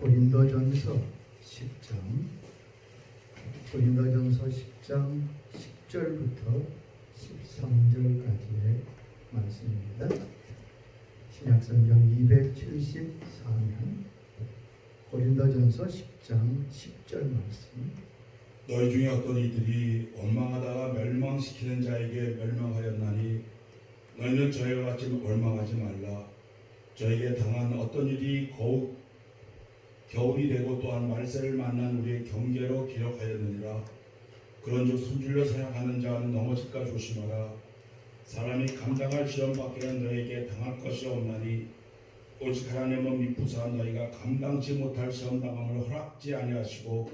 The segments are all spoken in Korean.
고린도전서 10장 10절부터 13절까지의 말씀입니다. 신약성경 274면 고린도전서 10장 10절 말씀. 너희 중에 어떤 이들이 원망하다가 멸망시키는 자에게 멸망하였나니 너희는 저희와 같이 원망하지 말라. 저에게 당한 어떤 일이 겨울이 되고 또한 말세를 만난 우리의 경계로 기록하였느니라. 그런즉 손질러 사용하는 자는 넘어질까 조심하라. 사람이 감당할 시험 밖에는 너에게 당할 것이 없나니 오직 하나님은 미쁘사 너희가 감당치 못할 시험 당함을 허락지 아니하시고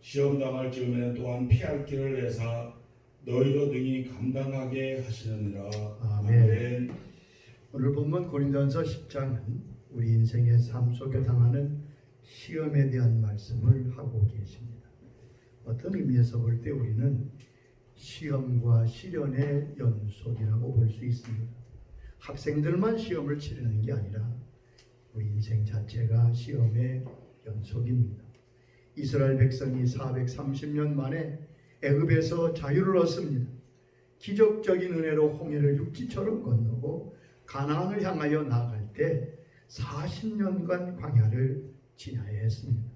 시험 당할 즈음에는 또한 피할 길을 내사 너희로 능히 감당하게 하시느니라. 아멘. 오늘 본문 고린도전서 10장은 우리 인생의 삶 속에 당하는 시험에 대한 말씀을 하고 계십니다. 어떤 의미에서 볼 때 우리는 시험과 시련의 연속이라고 볼 수 있습니다. 학생들만 시험을 치르는 게 아니라 우리 인생 자체가 시험의 연속입니다. 이스라엘 백성이 430년 만에 애굽에서 자유를 얻습니다. 기적적인 은혜로 홍해를 육지처럼 건너고 가나안을 향하여 나아갈 때 40년간 광야를 지나야 했습니다.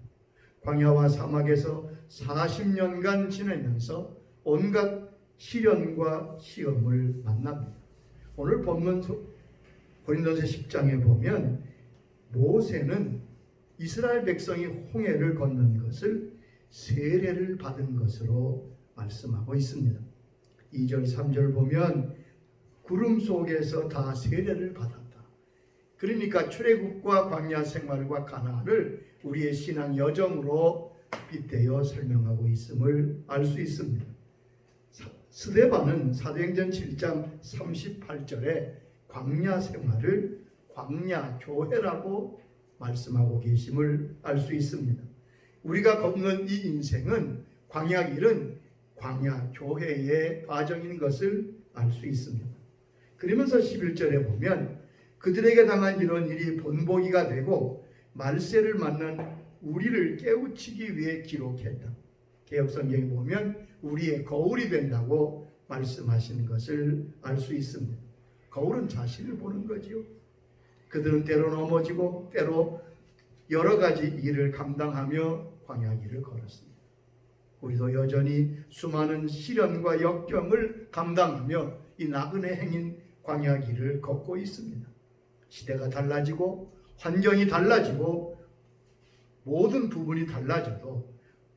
광야와 사막에서 40년간 지내면서 온갖 시련과 시험을 만납니다. 오늘 본문 고린도전서 10장에 보면 모세는 이스라엘 백성이 홍해를 건넌 것을 세례를 받은 것으로 말씀하고 있습니다. 2절 3절 보면 구름 속에서 다 세례를 받았다. 그러니까 출애굽과 광야 생활과 가나안을 우리의 신앙 여정으로 빗대어 설명하고 있음을 알 수 있습니다. 스데반은 사도행전 7장 38절에 광야 생활을 광야 교회라고 말씀하고 계심을 알 수 있습니다. 우리가 걷는 이 인생은 광야 길은 광야 교회의 과정인 것을 알 수 있습니다. 그러면서 11절에 보면 그들에게 당한 이런 일이 본보기가 되고 말세를 만난 우리를 깨우치기 위해 기록했다. 개역성경에 보면 우리의 거울이 된다고 말씀하시는 것을 알 수 있습니다. 거울은 자신을 보는 거지요. 그들은 때로 넘어지고 때로 여러 가지 일을 감당하며 광야길을 걸었습니다. 우리도 여전히 수많은 시련과 역경을 감당하며 이 나그네 행인 광야길을 걷고 있습니다. 시대가 달라지고 환경이 달라지고 모든 부분이 달라져도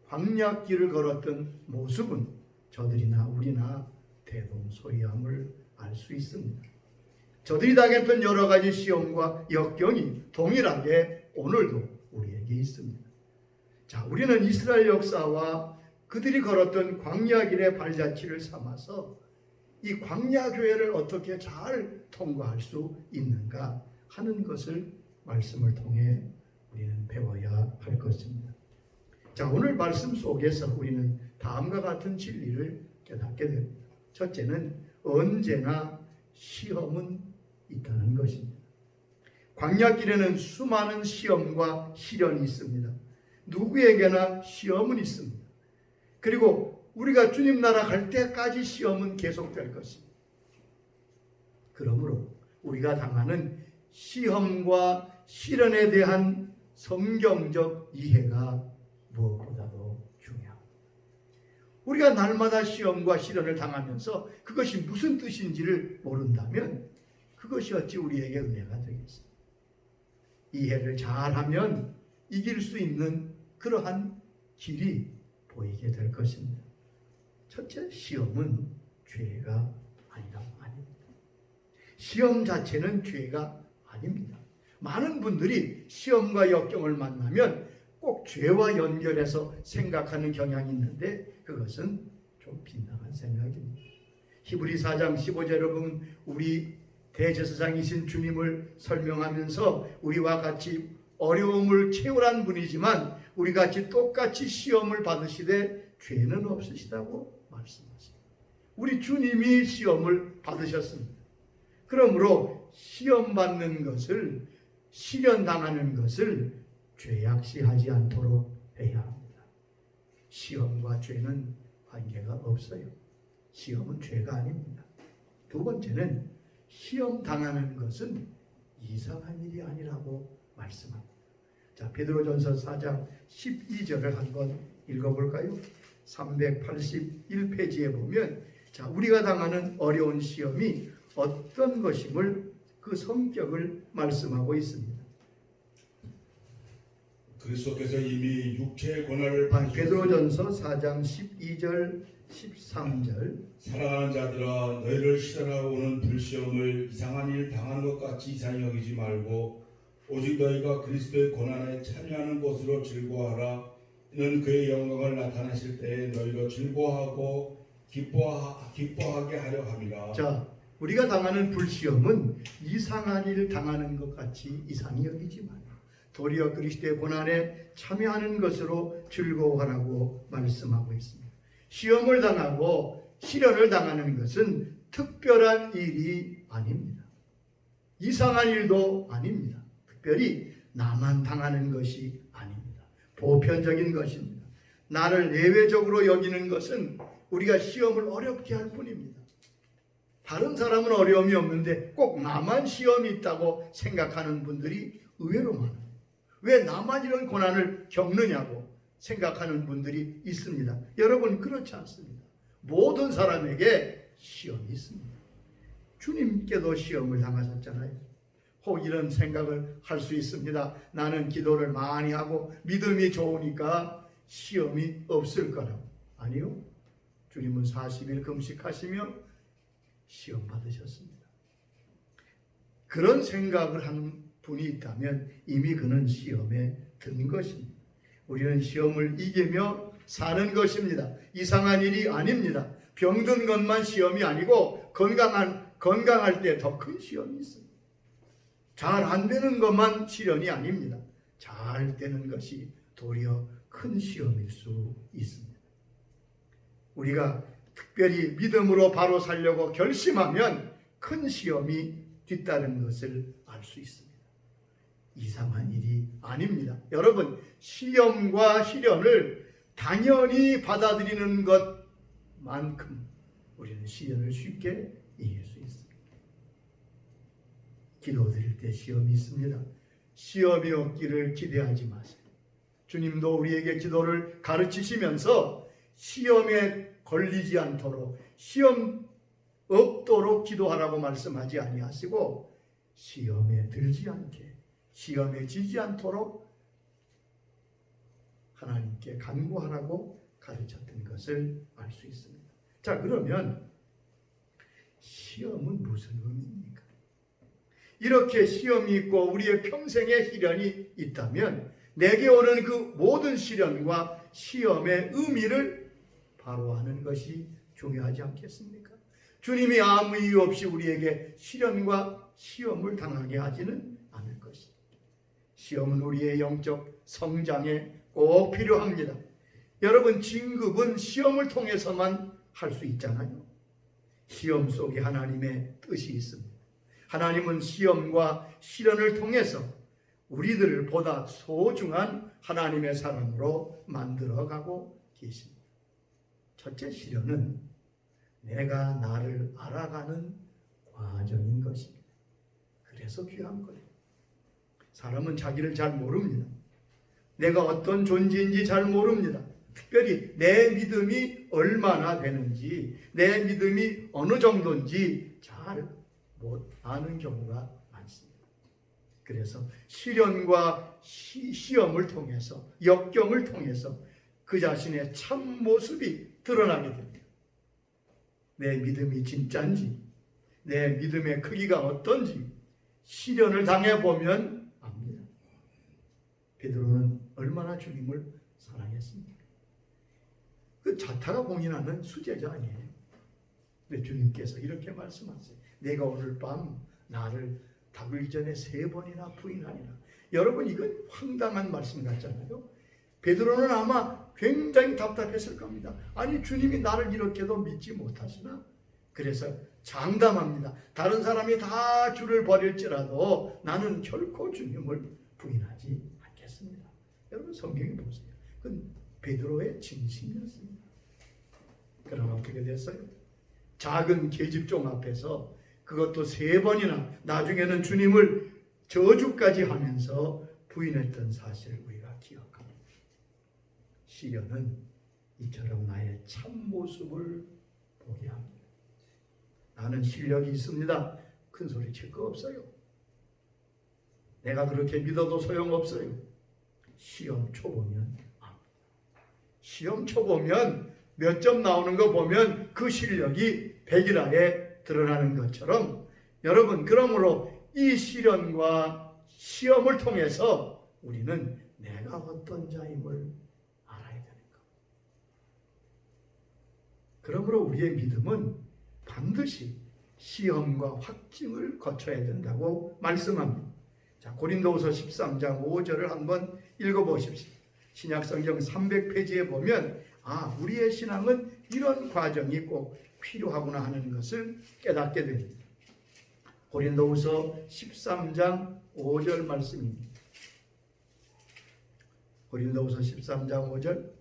광야길을 걸었던 모습은 저들이나 우리나 대동소이함을 알 수 있습니다. 저들이 당했던 여러 가지 시험과 역경이 동일하게 오늘도 우리에게 있습니다. 자, 우리는 이스라엘 역사와 그들이 걸었던 광야길의 발자취를 삼아서 이 광야교회를 어떻게 잘 통과할 수 있는가 하는 것을 말씀을 통해 우리는 배워야 할 것입니다. 자, 오늘 말씀 속에서 우리는 다음과 같은 진리를 깨닫게 됩니다. 첫째는 언제나 시험은 있다는 것입니다. 광야길에는 수많은 시험과 시련이 있습니다. 누구에게나 시험은 있습니다. 그리고 우리가 주님 나라 갈 때까지 시험은 계속될 것입니다. 그러므로 우리가 당하는 시험과 시련에 대한 성경적 이해가 무엇보다도 중요합니다. 우리가 날마다 시험과 시련을 당하면서 그것이 무슨 뜻인지를 모른다면 그것이 어찌 우리에게 은혜가 되겠습니까? 이해를 잘하면 이길 수 있는 그러한 길이 보이게 될 것입니다. 첫째, 시험은 죄가 아니라고 아닙니다. 시험 자체는 죄가 아닙니다. 많은 분들이 시험과 역경을 만나면 꼭 죄와 연결해서 생각하는 경향이 있는데 그것은 좀 빈당한 생각입니다. 히브리 4장 15절에 보면 우리 대제사장이신 주님을 설명하면서 우리와 같이 어려움을 채우란 분이지만 우리같이 똑같이 시험을 받으시되 죄는 없으시다고 말씀하십니다. 우리 주님이 시험을 받으셨습니다. 그러므로 시험 받는 것을, 시련 당하는 것을 죄악시하지 않도록 해야 합니다. 시험과 죄는 관계가 없어요. 시험은 죄가 아닙니다. 두 번째는 시험 당하는 것은 이상한 일이 아니라고 말씀합니다. 자, 베드로전서 4장 12절을 한번 읽어볼까요? 381페이지에 보면 자, 우리가 당하는 어려운 시험이 어떤 것임을 그 성격을 말씀하고 있습니다. 그리스도께서 이미 육체의 고난을 베드로전서 4장 12절 13절 사랑하는 자들아 너희를 시련하고 오는 불시험을 이상한 일 당하는 것 같이 이상히 여기지 말고 오직 너희가 그리스도의 고난에 참여하는 것으로 즐거워하라. 이는 그의 영광을 나타나실 때에 너희로 즐거워하고 기뻐하게 하려 함이라. 자, 우리가 당하는 불시험은 이상한 일 당하는 것 같이 이상히 여기지 마라. 도리어 그리스도의 고난에 참여하는 것으로 즐거워하라고 말씀하고 있습니다. 시험을 당하고 시련을 당하는 것은 특별한 일이 아닙니다. 이상한 일도 아닙니다. 특별히 나만 당하는 것이 아닙니다. 보편적인 것입니다. 나를 예외적으로 여기는 것은 우리가 시험을 어렵게 할 뿐입니다. 다른 사람은 어려움이 없는데 꼭 나만 시험이 있다고 생각하는 분들이 의외로 많아요. 왜 나만 이런 고난을 겪느냐고 생각하는 분들이 있습니다. 여러분, 그렇지 않습니다. 모든 사람에게 시험이 있습니다. 주님께도 시험을 당하셨잖아요. 혹 이런 생각을 할 수 있습니다. 나는 기도를 많이 하고 믿음이 좋으니까 시험이 없을 거라고. 아니요. 주님은 40일 금식하시며 시험 받으셨습니다. 그런 생각을 하는 분이 있다면 이미 그는 시험에 든 것입니다. 우리는 시험을 이기며 사는 것입니다. 이상한 일이 아닙니다. 병든 것만 시험이 아니고 건강할 때 더 큰 시험이 있습니다. 잘 안 되는 것만 시련이 아닙니다. 잘 되는 것이 도리어 큰 시험일 수 있습니다. 우리가 특별히 믿음으로 바로 살려고 결심하면 큰 시험이 뒤따르는 것을 알 수 있습니다. 이상한 일이 아닙니다. 여러분, 시험과 시련을 당연히 받아들이는 것만큼 우리는 시련을 쉽게 이길 수 있습니다. 기도드릴 때 시험이 있습니다. 시험이 없기를 기대하지 마세요. 주님도 우리에게 기도를 가르치시면서 시험에 걸리지 않도록 시험 없도록 기도하라고 말씀하지 아니하시고 시험에 들지 않게 시험에 지지 않도록 하나님께 간구하라고 가르쳤던 것을 알 수 있습니다. 자, 그러면 시험은 무슨 의미입니까? 이렇게 시험이 있고 우리의 평생의 시련이 있다면 내게 오는 그 모든 시련과 시험의 의미를 바로 아는 것이 중요하지 않겠습니까? 주님이 아무 이유 없이 우리에게 시련과 시험을 당하게 하지는 않을 것입니다. 시험은 우리의 영적 성장에 꼭 필요합니다. 여러분, 진급은 시험을 통해서만 할 수 있잖아요. 시험 속에 하나님의 뜻이 있습니다. 하나님은 시험과 시련을 통해서 우리들을 보다 소중한 하나님의 사람으로 만들어가고 계십니다. 첫째, 시련은 내가 나를 알아가는 과정인 것입니다. 그래서 귀한 거예요. 사람은 자기를 잘 모릅니다. 내가 어떤 존재인지 잘 모릅니다. 특별히 내 믿음이 얼마나 되는지, 내 믿음이 어느 정도인지 잘 못 아는 경우가 많습니다. 그래서 시련과 시험을 통해서, 역경을 통해서 그 자신의 참 모습이 드러나게 됩니다. 내 믿음이 진짜인지, 내 믿음의 크기가 어떤지 시련을 당해보면 압니다. 베드로는 얼마나 주님을 사랑했습니까? 그 자타가 공인하는 수제자 아니에요. 근데 주님께서 이렇게 말씀하세요. 내가 오늘 밤 나를 닭을 전에 3번이나 부인하리라. 여러분, 이건 황당한 말씀 같잖아요. 베드로는 아마 굉장히 답답했을 겁니다. 아니, 주님이 나를 이렇게도 믿지 못하시나? 그래서 장담합니다. 다른 사람이 다 주를 버릴지라도 나는 결코 주님을 부인하지 않겠습니다. 여러분 성경에 보세요. 그건 베드로의 진심이었습니다. 그러나 어떻게 됐어요? 작은 계집종 앞에서 그것도 3번이나 나중에는 주님을 저주까지 하면서 부인했던 사실을 우리가 기억합니다. 시련은 이처럼 나의 참모습을 보게 합니다. 나는 실력이 있습니다. 큰 소리 칠 거 없어요. 내가 그렇게 믿어도 소용없어요. 시험 초보면 시험 초보면 몇 점 나오는 거 보면 그 실력이 백일하에 드러나는 것처럼 여러분, 그러므로 이 시련과 시험을 통해서 우리는 내가 어떤 자임을 알아야 되는 것. 그러므로 우리의 믿음은 반드시 시험과 확증을 거쳐야 된다고 말씀합니다. 자, 고린도후서 13장 5절을 한번 읽어보십시오. 신약성경 300페이지에 보면 우리의 신앙은 이런 과정이 꼭 필요하구나 하는 것을 깨닫게 됩니다. 고린도후서 13장 5절 말씀입니다. 고린도후서 13장 5절.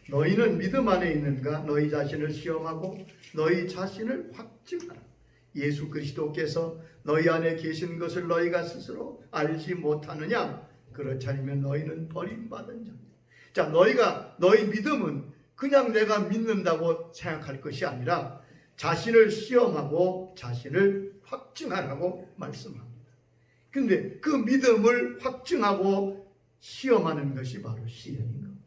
너희는 믿음 안에 있는가? 너희 자신을 시험하고 너희 자신을 확증하라. 예수 그리스도께서 너희 안에 계신 것을 너희가 스스로 알지 못하느냐? 그렇지 않으면 너희는 버림받은 자입니다. 자, 너희 믿음은 그냥 내가 믿는다고 생각할 것이 아니라 자신을 시험하고 자신을 확증하라고 말씀합니다. 근데 그 믿음을 확증하고 시험하는 것이 바로 시련인 겁니다.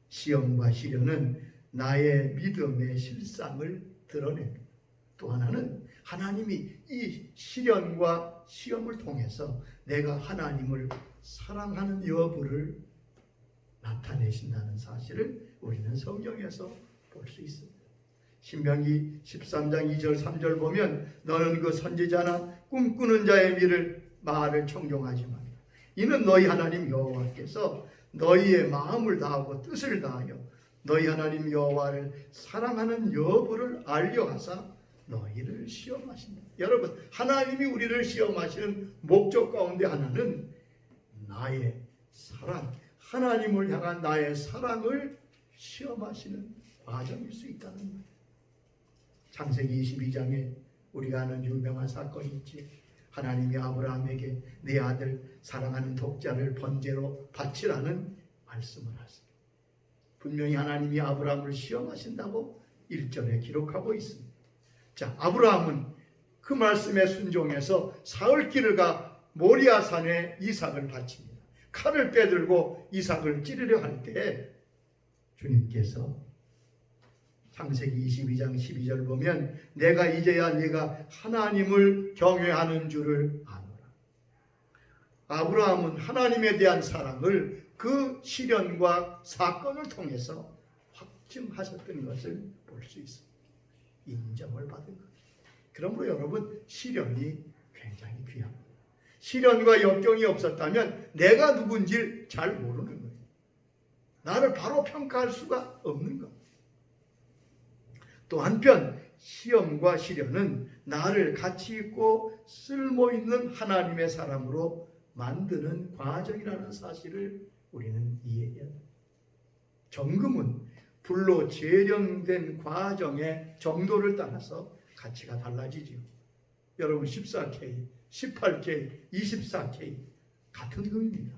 시험과 시련은 나의 믿음의 실상을 드러냅니다. 또 하나는 하나님이 이 시련과 시험을 통해서 내가 하나님을 사랑하는 여부를 나타내신다는 사실을 우리는 성경에서 볼 수 있습니다. 신명기 13장 2절 3절 보면 너는 그 선지자나 꿈꾸는 자의 말을 청종하지 말라. 이는 너희 하나님 여호와께서 너희의 마음을 다하고 뜻을 다하여 너희 하나님 여호와를 사랑하는 여부를 알려하사 너희를 시험하신다. 여러분, 하나님이 우리를 시험하시는 목적 가운데 하나는 나의 사랑, 하나님을 향한 나의 사랑을 시험하시는 과정일 수 있다는 거예요. 창세기 22장에 우리가 아는 유명한 사건이 있지. 하나님이 아브라함에게 내 아들 사랑하는 독자를 번제로 바치라는 말씀을 하십니다. 분명히 하나님이 아브라함을 시험하신다고 1절에 기록하고 있습니다. 자, 아브라함은 그 말씀에 순종해서 사흘길을 가 모리아산에 이삭을 바칩니다. 칼을 빼들고 이삭을 찌르려 할 때 주님께서 창세기 22장 12절 보면 내가 이제야 네가 하나님을 경외하는 줄을 아노라. 아브라함은 하나님에 대한 사랑을 그 시련과 사건을 통해서 확증하셨던 것을 볼 수 있습니다. 인정을 받은 것. 그러므로 여러분, 시련이 굉장히 귀합니다. 시련과 역경이 없었다면 내가 누군지 잘 모르는 거예요. 나를 바로 평가할 수가 없는 것. 또 한편 시험과 시련은 나를 가치 있고 쓸모 있는 하나님의 사람으로 만드는 과정이라는 사실을 우리는 이해해야 합니다. 정금은 불로 재련된 과정의 정도를 따라서 가치가 달라지죠. 여러분, 14K, 18K, 24K 같은 금입니다.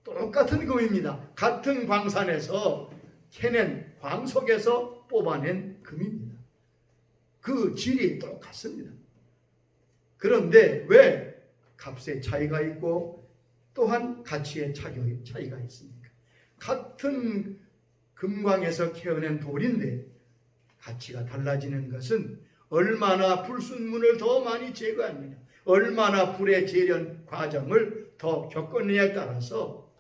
똑같은 금입니다. 같은 광산에서 캐낸 광석에서 뽑아낸 금입니다. 그 질이 똑같습니다. 그런데 왜 값의 차이가 있고 또한 가치의 차이가 있습니까? 같은 금광에서 캐어낸 돌인데 가치가 달라지는 것은 얼마나 불순물을 더 많이 제거합니다. 얼마나 불의 재련 과정을 더 겪었느냐에 따라서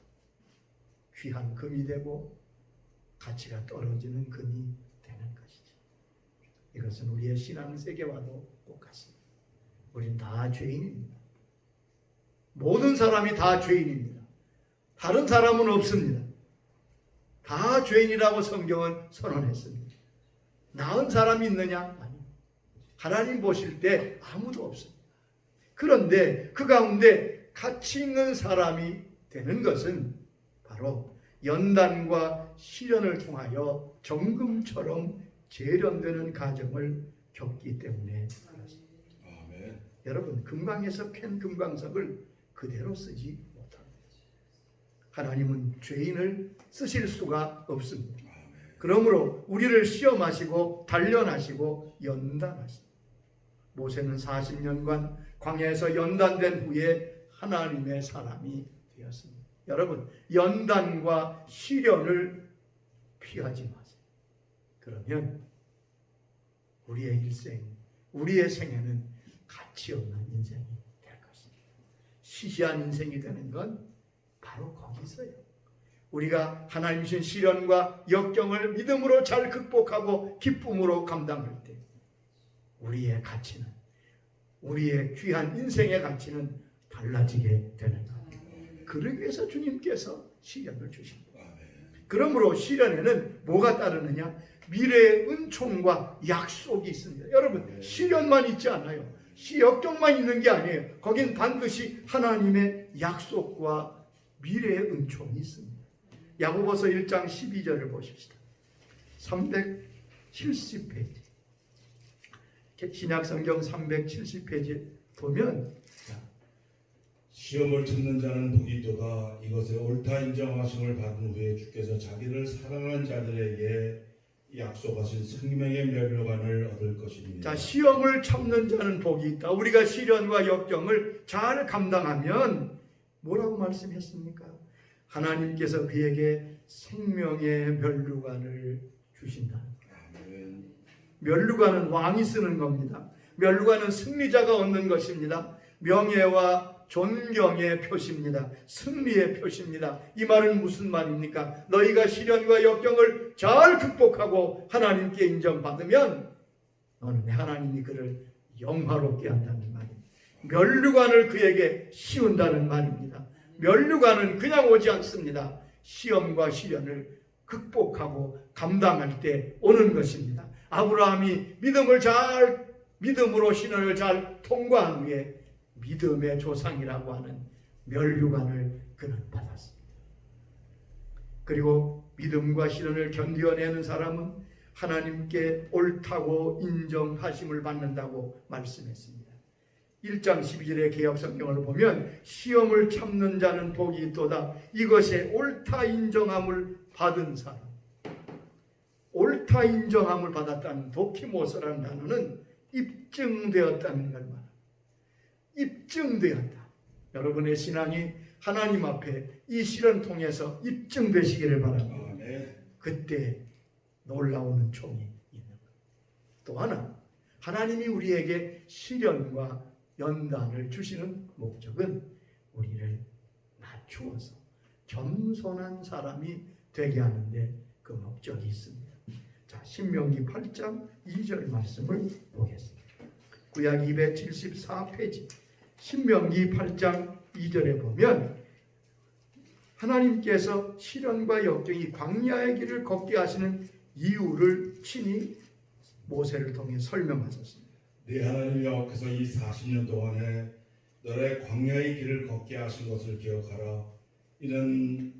귀한 금이 되고 가치가 떨어지는 금이 되는 것이죠. 이것은 우리의 신앙 세계와도 똑같습니다. 우린 다 죄인입니다. 모든 사람이 다 죄인입니다. 다른 사람은 없습니다. 다 죄인이라고 성경은 선언했습니다. 나은 사람이 있느냐? 아니요. 하나님 보실 때 아무도 없습니다. 그런데 그 가운데 가치 있는 사람이 되는 것은 바로 연단과 시련을 통하여 정금처럼 재련되는 과정을 겪기 때문에 그렇습니다. 아멘. 여러분, 금광에서 캔 금광석을 그대로 쓰지 못합니다. 하나님은 죄인을 쓰실 수가 없습니다. 아멘. 그러므로 우리를 시험하시고 단련하시고 연단하십니다. 모세는 40년간 광야에서 연단된 후에 하나님의 사람이 되었습니다. 여러분, 연단과 시련을 피하지 마세요. 그러면 우리의 일생, 우리의 생애는 가치 없는 인생이 될 것입니다. 시시한 인생이 되는 건 바로 거기서요. 우리가 하나님 주신 시련과 역경을 믿음으로 잘 극복하고 기쁨으로 감당할 때 우리의 가치는, 우리의 귀한 인생의 가치는 달라지게 되는 겁니다. 그러기 위해서 주님께서 시련을 주십니다. 그러므로 시련에는 뭐가 따르느냐? 미래의 은총과 약속이 있습니다. 여러분, 시련만 있지 않아요. 역경만 있는 게 아니에요. 거긴 반드시 하나님의 약속과 미래의 은총이 있습니다. 야고보서 1장 12절을 보십시다. 370페이지. 신약성경 370페이지 보면 시험을 참는 자는 복이 있도다. 이것에 옳다 인정하심을 받은 후에 주께서 자기를 사랑하는 자들에게 약속하신 생명의 면류관을 얻을 것입니다. 자, 시험을 참는 자는 복이 있다. 우리가 시련과 역경을 잘 감당하면 뭐라고 말씀했습니까? 하나님께서 그에게 생명의 면류관을 주신다. 면류관은 왕이 쓰는 겁니다. 면류관은 승리자가 얻는 것입니다. 명예와 존경의 표시입니다. 승리의 표시입니다. 이 말은 무슨 말입니까? 너희가 시련과 역경을 잘 극복하고 하나님께 인정받으면 너는 하나님이 그를 영화롭게 한다는 말입니다. 면류관을 그에게 씌운다는 말입니다. 면류관은 그냥 오지 않습니다. 시험과 시련을 극복하고 감당할 때 오는 것입니다. 아브라함이 믿음으로 시련을 잘 통과한 후에 믿음의 조상이라고 하는 면류관을 그는 받았습니다. 그리고 믿음과 시련을 견뎌내는 사람은 하나님께 옳다고 인정하심을 받는다고 말씀했습니다. 1장 12절의 개역성경을 보면 시험을 참는 자는 복이 있도다. 이것에 옳다 인정함을 받은 사람, 옳다 인정함을 받았다는 도키모스라는 단어는 입증되었다는 걸 말합니다. 입증되었다. 여러분의 신앙이 하나님 앞에 이 시련 통해서 입증되시기를 바랍니다. 그때 놀라운 총이 있는 것. 또 하나, 하나님이 우리에게 시련과 연단을 주시는 목적은 우리를 낮추어서 겸손한 사람이 되게 하는데 그 목적이 있습니다. 자, 신명기 8장 2절 말씀을 보겠습니다. 구약 274페이지 신명기 8장 2절에 보면 하나님께서 시련과 역경이 광야의 길을 걷게 하시는 이유를 친히 모세를 통해 설명하셨습니다. 네 하나님 여호와께서 이 40년 동안에 너의 광야의 길을 걷게 하신 것을 기억하라. 이는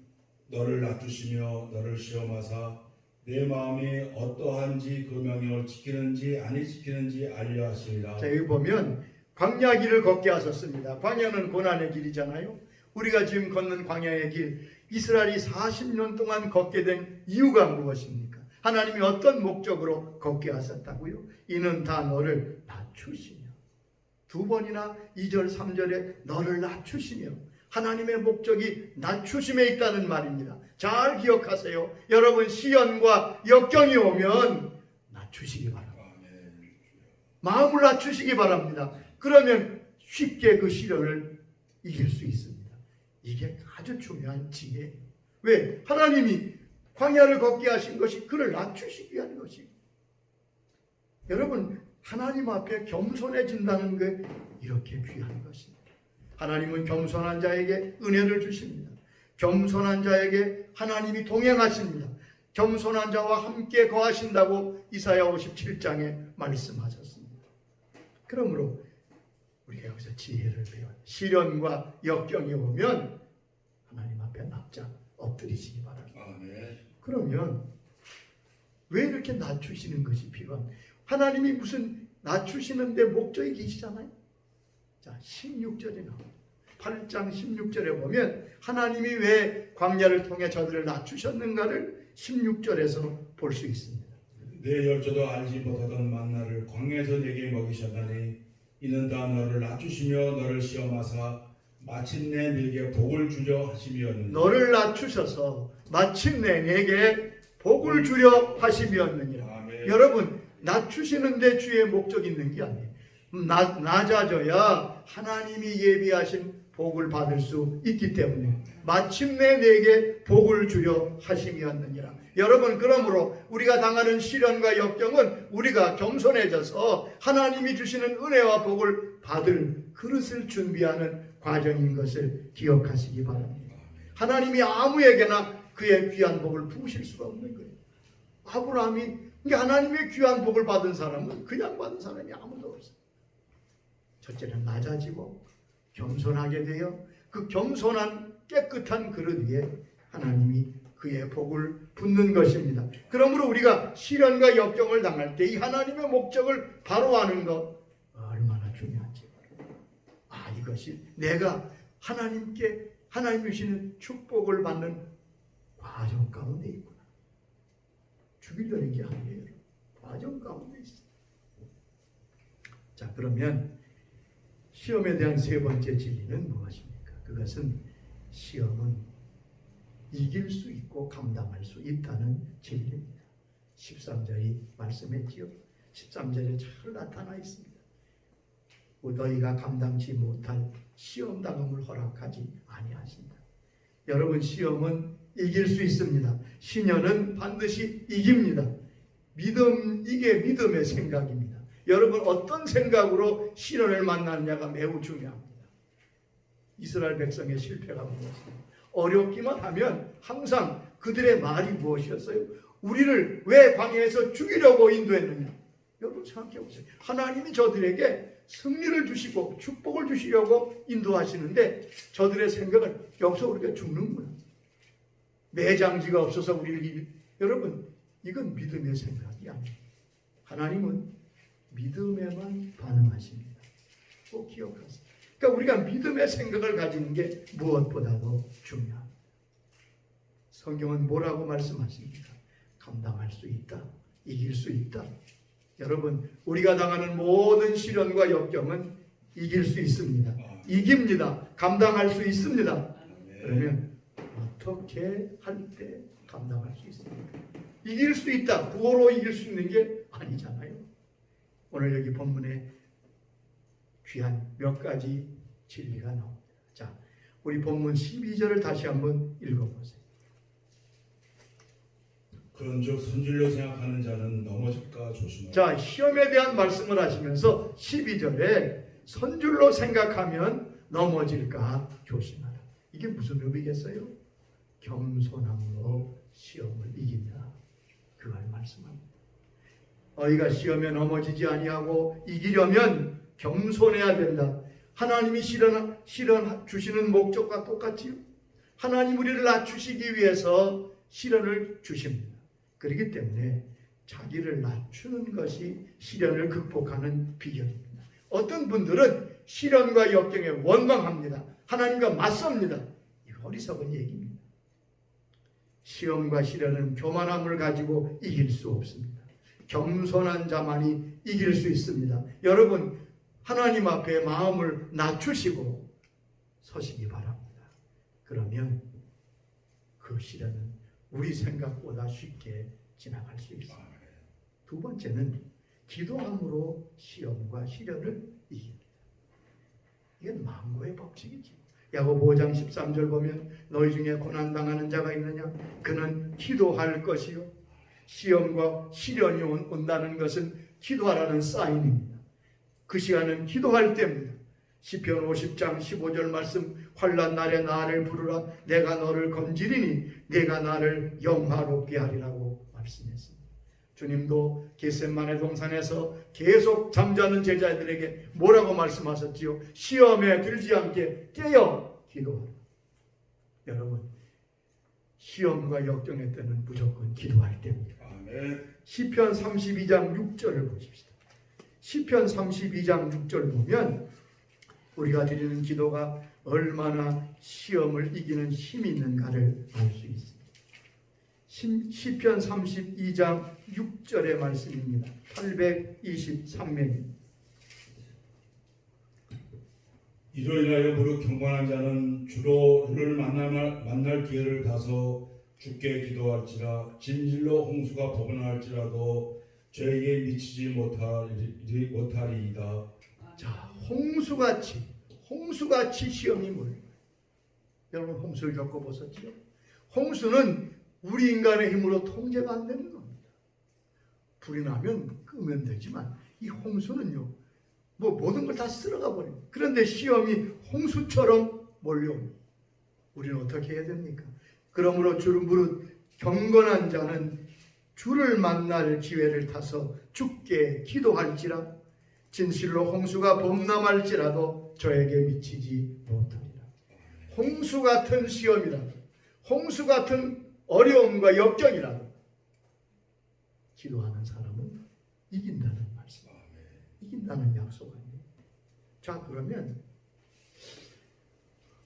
너를 낮추시며 너를 시험하사 내 마음이 어떠한지 그 명령을 지키는지 아니 지키는지 알려 하시니라. 자, 여기 보면 광야 길을 걷게 하셨습니다. 광야는 고난의 길이잖아요. 우리가 지금 걷는 광야의 길, 이스라엘이 40년 동안 걷게 된 이유가 무엇입니까? 하나님이 어떤 목적으로 걷게 하셨다고요? 이는 다 너를 낮추시며, 두 번이나 2절 3절에 너를 낮추시며, 하나님의 목적이 낮추심에 있다는 말입니다. 잘 기억하세요. 여러분, 시련과 역경이 오면 낮추시기 바랍니다. 마음을 낮추시기 바랍니다. 그러면 쉽게 그 시련을 이길 수 있습니다. 이게 아주 중요한 지혜예요. 왜? 하나님이 광야를 걷게 하신 것이 그를 낮추시기 위한 것입니다. 여러분, 하나님 앞에 겸손해진다는 게 이렇게 귀한 것입니다. 하나님은 겸손한 자에게 은혜를 주십니다. 겸손한 자에게 하나님이 동행하십니다. 겸손한 자와 함께 거하신다고 이사야 57장에 말씀하셨습니다. 그러므로 우리가 여기서 지혜를 배워. 시련과 역경이 오면 하나님 앞에 납작 엎드리시기 바랍니다. 아멘. 그러면 왜 이렇게 낮추시는 것이 필요합니까? 하나님이 무슨 낮추시는데 목적이 계시잖아요. 자, 16절에 나옵니다. 8장 16절에 보면 하나님이 왜 광야를 통해 저들을 낮추셨는가를 16절에서 볼 수 있습니다. 내 열조도 알지 못하던 만나를 광야에서 내게 먹이셨나니 이는 다 너를 낮추시며 너를 시험하사 마침내 내게 복을 주려 하심이었느니라. 너를 낮추셔서 마침내 내게 복을 주려 하심이었느니라. 아멘. 여러분, 낮추시는데 주의 목적이 있는 게 아니에요. 낮아져야 하나님이 예비하신 복을 받을 수 있기 때문에 마침내 내게 복을 주려 하심이었느니라. 여러분, 그러므로 우리가 당하는 시련과 역경은 우리가 겸손해져서 하나님이 주시는 은혜와 복을 받을 그릇을 준비하는 과정인 것을 기억하시기 바랍니다. 하나님이 아무에게나 그의 귀한 복을 부으실 수가 없는 거예요. 아브라함이, 하나님의 귀한 복을 받은 사람은 그냥 받은 사람이 아무도 없어요. 첫째는 낮아지고 겸손하게 되어 그 겸손한 깨끗한 그릇 위에 하나님이 그의 복을 붓는 것입니다. 그러므로 우리가 시련과 역경을 당할 때 이 하나님의 목적을 바로 아는 것 얼마나 중요한지. 이것이 내가 하나님께 하나님 주시는 축복을 받는 과정 가운데 있구나. 죽이려는 게 아니에요. 과정 가운데 있어요. 자, 그러면 시험에 대한 세 번째 진리는 무엇입니까? 그것은 시험은 이길 수 있고 감당할 수 있다는 진리입니다. 13절이 말씀했지요. 13절에 잘 나타나 있습니다. 너희가 감당치 못할 시험 당함을 허락하지 아니하신다. 여러분, 시험은 이길 수 있습니다. 시련은 반드시 이깁니다. 이게 믿음의 생각입니다. 여러분, 어떤 생각으로 시련을 만나느냐가 매우 중요합니다. 이스라엘 백성의 실패가 무엇입니까? 어렵기만 하면 항상 그들의 말이 무엇이었어요? 우리를 왜 광야에서 죽이려고 인도했느냐? 여러분 생각해 보세요. 하나님이 저들에게 승리를 주시고 축복을 주시려고 인도하시는데 저들의 생각은 여기서 우리가 죽는구나. 매장지가 없어서 우리를 여러분, 이건 믿음의 생각이 아니에요. 하나님은 믿음에만 반응하십니다. 꼭 기억하세요. 그러니까 우리가 믿음의 생각을 가지는 게 무엇보다도 중요합니다. 성경은 뭐라고 말씀하십니까? 감당할 수 있다. 이길 수 있다. 여러분, 우리가 당하는 모든 시련과 역경은 이길 수 있습니다. 이깁니다. 감당할 수 있습니다. 그러면 어떻게 할 때 감당할 수 있습니까? 이길 수 있다. 구호로 이길 수 있는 게 아니잖아요. 오늘 여기 본문에 귀한 몇 가지 진리가 나옵니다. 자, 우리 본문 12절을 다시 한번 읽어보세요. 그런즉 선질로 생각하는 자는 넘어질까 조심하라. 자, 시험에 대한 말씀을 하시면서 12절에 선줄로 생각하면 넘어질까 조심하라. 이게 무슨 의미겠어요? 겸손함으로 시험을 이긴다. 그걸 말씀합니다. 너희가 시험에 넘어지지 아니하고 이기려면 겸손해야 된다. 하나님이 시련 주시는 목적과 똑같지요. 하나님 우리를 낮추시기 위해서 시련을 주십니다. 그렇기 때문에 자기를 낮추는 것이 시련을 극복하는 비결입니다. 어떤 분들은 시련과 역경에 원망합니다. 하나님과 맞섭니다. 이 어리석은 얘기입니다. 시험과 시련은 교만함을 가지고 이길 수 없습니다. 겸손한 자만이 이길 수 있습니다. 여러분, 하나님 앞에 마음을 낮추시고 서시기 바랍니다. 그러면 그 시련은 우리 생각보다 쉽게 지나갈 수 있습니다. 두 번째는 기도함으로 시험과 시련을 이깁니다. 이건 만고의 법칙이지. 야고보 5장 13절 보면 너희 중에 고난당하는 자가 있느냐? 그는 기도할 것이요. 시험과 시련이 온다는 것은 기도하라는 사인입니다. 그 시간은 기도할 때입니다. 시편 50장 15절 말씀, 환난 날에 나를 부르라. 내가 너를 건지리니 내가 나를 영화롭게 하리라고 말씀했습니다. 주님도 겟세마네 동산에서 계속 잠자는 제자들에게 뭐라고 말씀하셨지요? 시험에 들지 않게 깨어 기도하라. 여러분, 시험과 역경의 때는 무조건 기도할 때입니다. 아멘. 시편 32장 6절을 보십시다. 시편 32장 6절 보면 우리가 드리는 기도가 얼마나 시험을 이기는 힘이 있는가를 알 수 있습니다. 시편 32장 6절의 말씀입니다. 823면 이로 인하여 무릇 경건한 자는 주를 만날 기회를 타서 주께 기도할지라 진실로 홍수가 폭언할지라도 저에게 미치지 못하리이다. 자, 홍수같이 시험이 몰려요. 여러분 홍수를 겪어보셨지요? 홍수는 우리 인간의 힘으로 통제가 안 되는 겁니다. 불이 나면 끄면 되지만 이 홍수는요, 모든 걸 다 쓸어가 버려요. 그런데 시험이 홍수처럼 몰려옵니다. 우리는 어떻게 해야 됩니까? 그러므로 주를 무릇 경건한 자는 주를 만날 기회를 타서 주께 기도할지라 진실로 홍수가 범람할지라도 저에게 미치지 못하리라. 홍수 같은 시험이라도, 홍수 같은 어려움과 역경이라도 기도하는 사람은 이긴다는 말씀, 이긴다는 약속 아니에요. 자, 그러면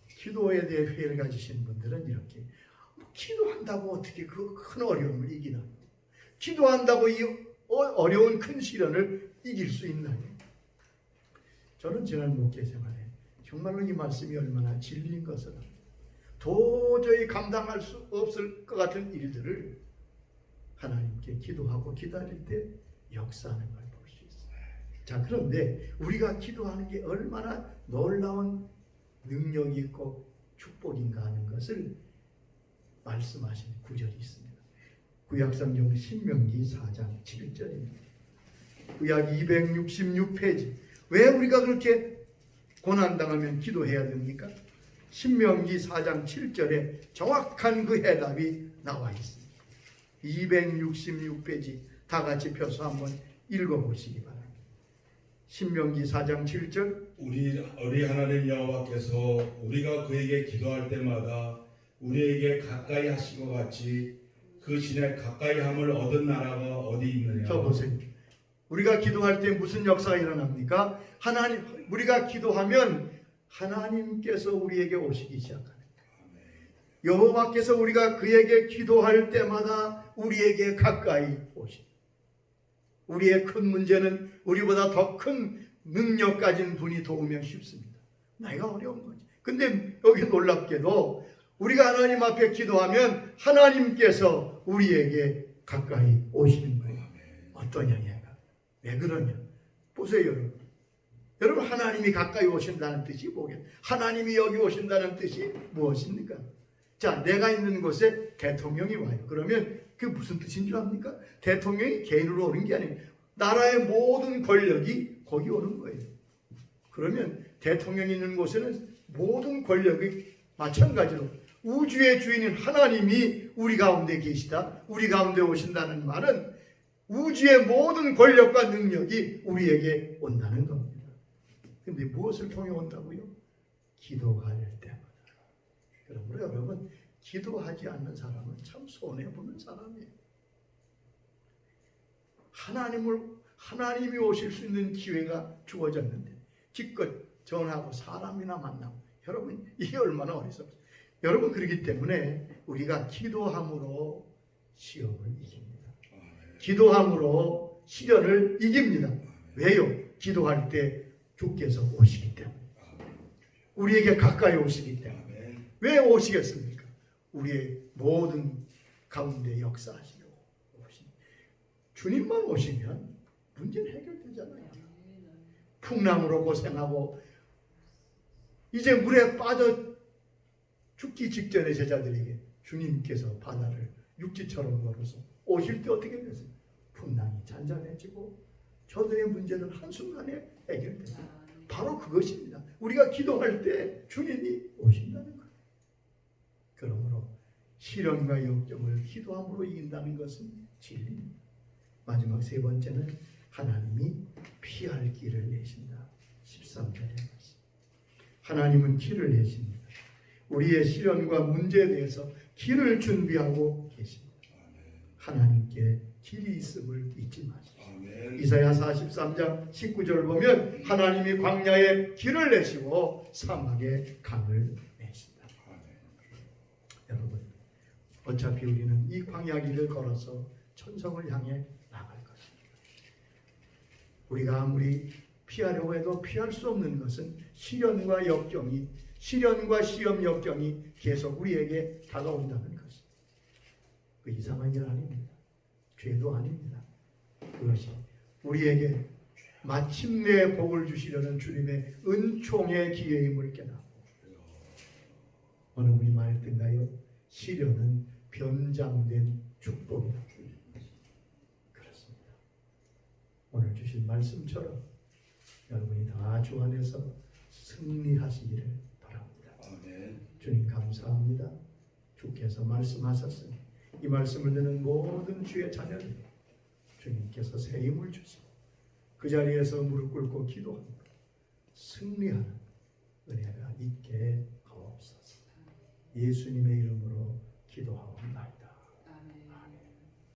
기도에 대해 회의를 가지신 분들은 이렇게, 기도한다고 어떻게 그 큰 어려움을 이기나? 기도한다고 이 어려운 큰 시련을 이길 수 있나요? 저는 지난 목회 생활에 정말로 이 말씀이 얼마나 진리인 것을 도저히 감당할 수 없을 것 같은 일들을 하나님께 기도하고 기다릴 때 역사하는 걸 볼 수 있어요. 자, 그런데 우리가 기도하는 게 얼마나 놀라운 능력이 있고 축복인가 하는 것을 말씀하신 구절이 있습니다. 구약성경 신명기 4장 7절입니다. 구약 266페이지. 왜 우리가 그렇게 고난당하면 기도해야 됩니까? 신명기 4장 7절에 정확한 그 해답이 나와 있습니다. 266페이지 다 같이 펴서 한번 읽어보시기 바랍니다. 신명기 4장 7절. 우리 하나님 여호와께서 우리가 그에게 기도할 때마다 우리에게 가까이 하신 것 같이 그 신에 가까이 함을 얻은 나라가 어디 있느냐. 저 보세요. 우리가 기도할 때 무슨 역사가 일어납니까? 우리가 기도하면 하나님께서 우리에게 오시기 시작합니다. 여호와께서 우리가 그에게 기도할 때마다 우리에게 가까이 오십니다. 우리의 큰 문제는 우리보다 더 큰 능력 가진 분이 도우면 쉽습니다. 나이가 어려운 거지. 근데 여기 놀랍게도 우리가 하나님 앞에 기도하면 하나님께서 우리에게 가까이 오시는 거예요. 어떠냐 얘가. 왜 그러냐. 보세요 여러분. 여러분, 하나님이 가까이 오신다는 뜻이 뭐겠어요? 하나님이 여기 오신다는 뜻이 무엇입니까? 자, 내가 있는 곳에 대통령이 와요. 그러면 그게 무슨 뜻인 줄 압니까? 대통령이 개인으로 오는 게 아니에요. 나라의 모든 권력이 거기 오는 거예요. 그러면 대통령이 있는 곳에는 모든 권력이 마찬가지로 우주의 주인인 하나님이 우리 가운데 계시다, 우리 가운데 오신다는 말은 우주의 모든 권력과 능력이 우리에게 온다는 겁니다. 그런데 무엇을 통해 온다고요? 기도할 때마다. 그러므로 여러분, 기도하지 않는 사람은 참 손해보는 사람이에요. 하나님이 오실 수 있는 기회가 주어졌는데 기껏 전하고 사람이나 만나고, 여러분 이게 얼마나 어리석어요. 여러분, 그렇기 때문에 우리가 기도함으로 시험을 이깁니다. 기도함으로 시련을 이깁니다. 왜요? 기도할 때 주께서 오시기 때문에, 우리에게 가까이 오시기 때문에. 왜 오시겠습니까? 우리의 모든 가운데 역사하시려고 오십니다. 주님만 오시면 문제는 해결되잖아요. 풍랑으로 고생하고 이제 물에 빠져 죽기 직전의 제자들에게 주님께서 바다를 육지처럼 걸어서 오실 때 어떻게 됐어요? 풍랑이 잔잔해지고 저들의 문제는 한순간에 해결됩니다. 바로 그것입니다. 우리가 기도할 때 주님이 오신다는 거예요. 그러므로 시련과 역경을 기도함으로 이긴다는 것은 진리입니다. 마지막 세 번째는 하나님이 피할 길을 내신다. 13절에 말씀. 하나님은 길을 내십니다. 우리의 시련과 문제에 대해서 길을 준비하고 계십니다. 하나님께 길이 있음을 잊지 마십시오. 이사야 43장 19절 보면 하나님이 광야에 길을 내시고 사막에 강을 내신다. 여러분, 어차피 우리는 이 광야 길을 걸어서 천성을 향해 나갈 것입니다. 우리가 아무리 피하려고 해도 피할 수 없는 것은 시련과 역경이, 시련과 시험 역경이 계속 우리에게 다가온다는 것입니다. 그 이상한 일 아닙니다. 죄도 아닙니다. 그것이 우리에게 마침내 복을 주시려는 주님의 은총의 기회임을 깨닫고 어느 분이 말했던가요? 시련은 변장된 축복이다. 그렇습니다. 오늘 주신 말씀처럼 여러분이 다 주 안에서 승리하시기를 바랍니다. 주님 감사합니다. 주께서 말씀하셨으니 이 말씀을 듣는 모든 주의 자녀들 주님께서 새 힘을 주시고 그 자리에서 무릎 꿇고 기도하고 승리하는 은혜가 있게 하옵소서. 예수님의 이름으로 기도하옵나이다.